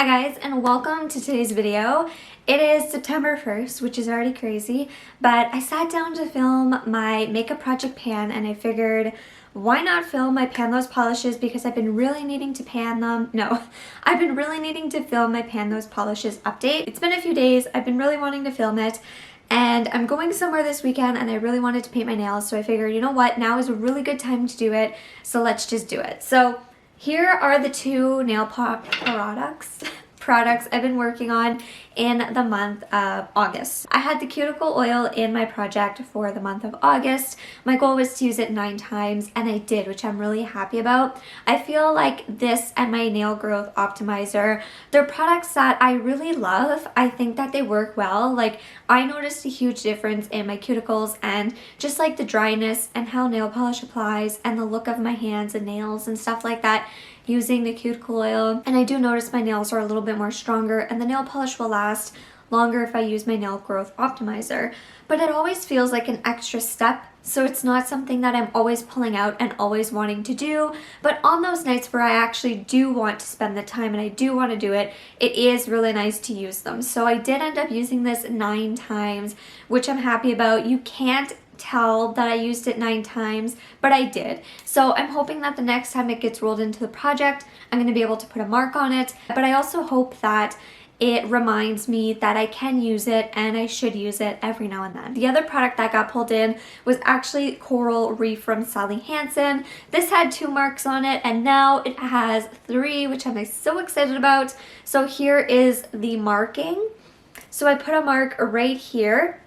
Hi guys, and welcome to today's video. It is September 1st, which is already crazy, but I sat down to film my makeup project pan and I figured why not film my Pan Those Polishes because I've been really needing to pan them. No, I've been really needing to film my Pan Those Polishes update. It's been a few days, I've been really wanting to film it, and I'm going somewhere this weekend and I really wanted to paint my nails, so I figured, you know what, now is a really good time to do it, so let's just do it. So here are the two nail products I've been working on in the month of August. I had the cuticle oil in my project for the month of August. My goal was to use it 9 times and I did, which I'm really happy about. I feel like this and my nail growth optimizer, they're products that I really love. I think that they work well. Like, I noticed a huge difference in my cuticles and just like the dryness and how nail polish applies and the look of my hands and nails and stuff like that using the cuticle oil. And I do notice my nails are a little bit more stronger and the nail polish will last longer if I use my nail growth optimizer. But it always feels like an extra step, so it's not something that I'm always pulling out and always wanting to do. But on those nights where I actually do want to spend the time and I do want to do it, it is really nice to use them. So I did end up using this 9 times, which I'm happy about. You can't tell that I used it 9 times, but I did. So I'm hoping that the next time it gets rolled into the project, I'm going to be able to put a mark on it. But I also hope that it reminds me that I can use it and I should use it every now and then. The other product that got pulled in was actually Coral Reef from Sally Hansen. This had 2 marks on it and now it has 3, which I'm so excited about. So here is the marking. So I put a mark right here.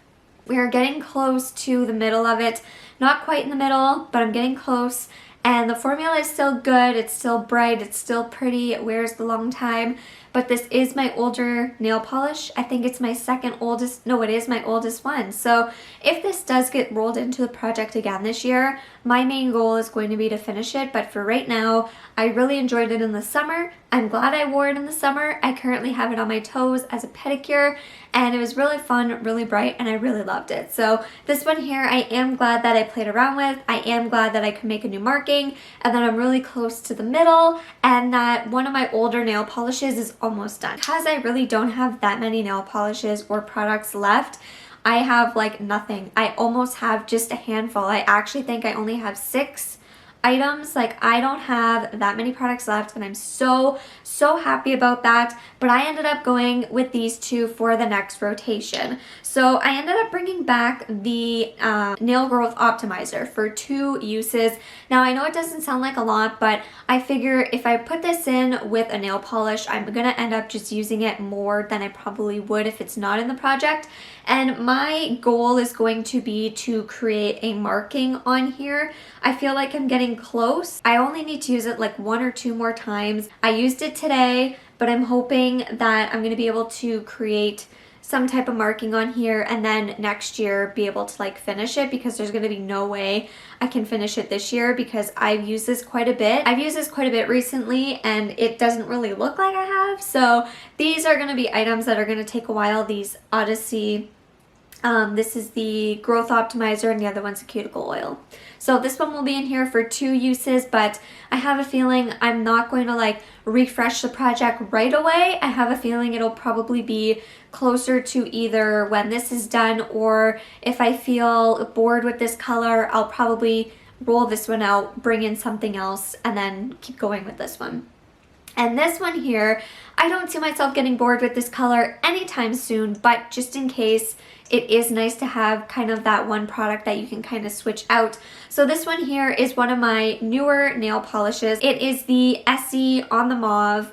We are getting close to the middle of it. Not quite in the middle, but I'm getting close. And the formula is still good. It's still bright. It's still pretty. It wears the long time. But this is my older nail polish. I think it's my second oldest. No, it is my oldest one. So if this does get rolled into the project again this year, my main goal is going to be to finish it. But for right now, I really enjoyed it in the summer. I'm glad I wore it in the summer. I currently have it on my toes as a pedicure. And it was really fun, really bright, and I really loved it. So this one here, I am glad that I played around with. I am glad that I could make a new marking, and that I'm really close to the middle, and that one of my older nail polishes is almost done. Because I really don't have that many nail polishes or products left, I have like nothing. I almost have just a handful. I actually think I only have 6 items. Like, I don't have that many products left and I'm so happy about that. But I ended up going with these 2 for the next rotation. So I ended up bringing back the nail growth optimizer for 2 uses. Now I know it doesn't sound like a lot, but I figure if I put this in with a nail polish, I'm gonna end up just using it more than I probably would if it's not in the project. And my goal is going to be to create a marking on here. I feel like I'm getting close. I only need to use it like 1 or 2 more times. I used it today, but I'm hoping that I'm going to be able to create some type of marking on here and then next year be able to like finish it, because there's going to be no way I can finish it this year because I've used this quite a bit. I've used this quite a bit recently and it doesn't really look like I have. So these are going to be items that are going to take a while. These Odyssey, this is the growth optimizer and the other one's the cuticle oil. So this one will be in here for 2 uses, but I have a feeling I'm not going to like refresh the project right away. I have a feeling it'll probably be closer to either when this is done, or if I feel bored with this color, I'll probably roll this one out, bring in something else, and then keep going with this one. And this one here, I don't see myself getting bored with this color anytime soon, but just in case, it is nice to have kind of that one product that you can kind of switch out. So this one here is one of my newer nail polishes. It is the Essie on the Mauve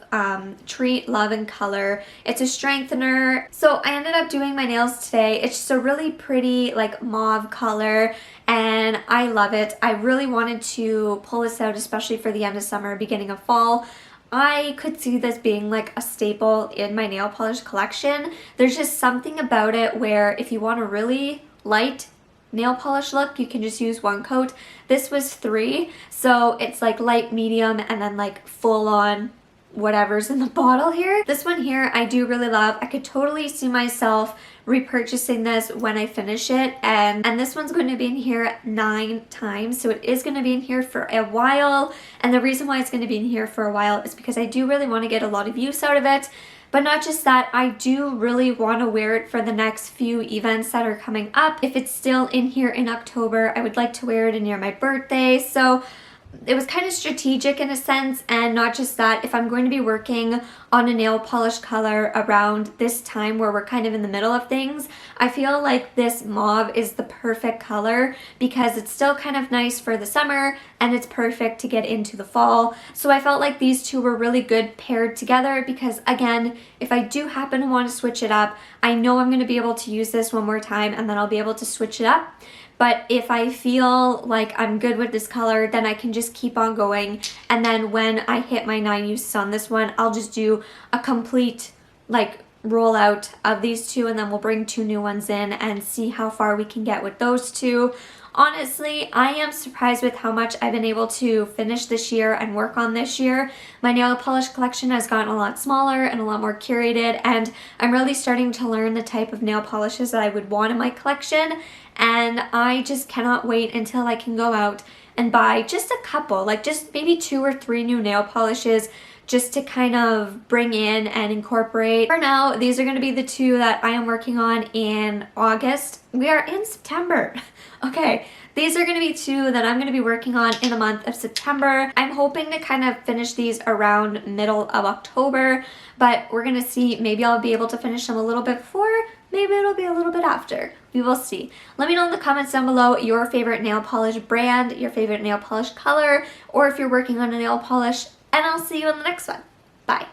Treat Love and Color. It's a strengthener. So I ended up doing my nails today. It's just a really pretty like mauve color and I love it. I really wanted to pull this out, especially for the end of summer, beginning of fall. I could see this being like a staple in my nail polish collection. There's just something about it where if you want a really light nail polish look, you can just use 1 coat. This was 3, so it's like light, medium, and then like full on whatever's in the bottle here. This one here I do really love. I could totally see myself repurchasing this when I finish it, and this one's going to be in here 9 times, so it is going to be in here for a while. And the reason why it's going to be in here for a while is because I do really want to get a lot of use out of it. But not just that, I do really want to wear it for the next few events that are coming up. If it's still in here in October, I would like to wear it near my birthday. So it was kind of strategic in a sense. And not just that, if I'm going to be working on a nail polish color around this time where we're kind of in the middle of things, I feel like this mauve is the perfect color because it's still kind of nice for the summer and it's perfect to get into the fall. So I felt like these two were really good paired together because, again, if I do happen to want to switch it up, I know I'm going to be able to use this one more time and then I'll be able to switch it up. But if I feel like I'm good with this color, then I can just keep on going. And then when I hit my 9 uses on this one, I'll just do a complete like rollout of these two, and then we'll bring 2 new ones in and see how far we can get with those two. Honestly, I am surprised with how much I've been able to finish this year and work on this year. My nail polish collection has gotten a lot smaller and a lot more curated, and I'm really starting to learn the type of nail polishes that I would want in my collection, and I just cannot wait until I can go out and buy just a couple, like just maybe 2 or 3 new nail polishes just to kind of bring in and incorporate. For now, these are going to be the 2 that I am working on in August. We are in September. Okay, these are going to be 2 that I'm going to be working on in the month of September. I'm hoping to kind of finish these around middle of October, but we're going to see. Maybe I'll be able to finish them a little bit before, maybe it'll be a little bit after. We will see. Let me know in the comments down below your favorite nail polish brand, your favorite nail polish color, or if you're working on a nail polish, and I'll see you in the next one. Bye.